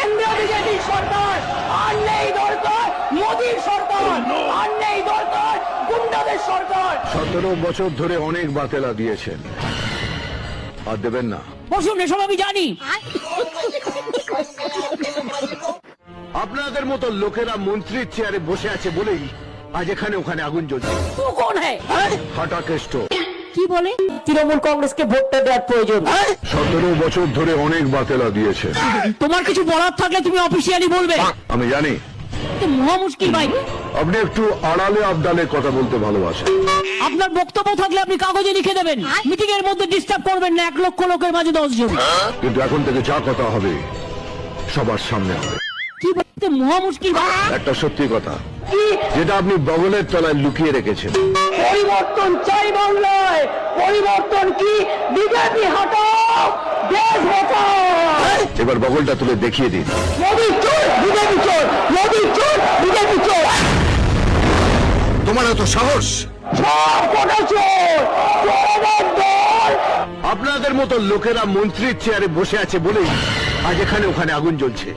কেন্দ্রীয় বিজেপি সরকার, আর নেই দরকার মোদীর সরকার, আর নেই দরকার গুন্ডাদের সরকার। 17 বছর ধরে অনেক বাতেলা দিয়েছেন, আর দেবেন না। বসুন, এসব আমি জানি। আপনাদের মতো লোকেরা মন্ত্রীর চেয়ারে বসে আছে বলেই আজ এখানে ওখানে আগুন জ্বলছে। তুই কোন হ্যায়? ফাটা কেষ্ট। কি বলে? তৃণমূল কংগ্রেসকে ভোটটা দেওয়ার প্রয়োজন। 17 বছর ধরে অনেক বাতেলা দিয়েছে। তোমার কিছু বলার থাকলে তুমি অফিসিয়ালি বলবে। আমি জানি তো মহা মুশকিল ভাই। আপনি একটু আড়ালে আবদালে কথা বলতে ভালোবাসেন। আপনার বক্তব্য থাকলে আপনি কাগজে লিখে দেবেন, মিটিং এর মধ্যে ডিস্টার্ব করবেন না 1 লক্ষ লোকের মাঝে 10 জন। কিন্তু এখন থেকে যা কথা হবে সবার সামনে হবে। কি বলতে মহা মুশকিল ভাই। একটা সত্যি কথা, যেটা আপনি বগলের তলায় লুকিয়ে রেখেছেন। পরিবর্তন চাই বাংলায়, পরিবর্তন কি? বিজেপি হটাও, দেশ বাঁচাও। এবার বগলটা তুলে দেখিয়ে দিন। মোদী চোর, বিজেপি চোর, মোদী চোর, বিজেপি চোর। তোমার এত সাহস? সব কটা চোর, চোরেদের দল। আপনাদের মতো লোকেরা মন্ত্রীর চেয়ারে বসে আছে বলেই আজ এখানে ওখানে আগুন জ্বলছে।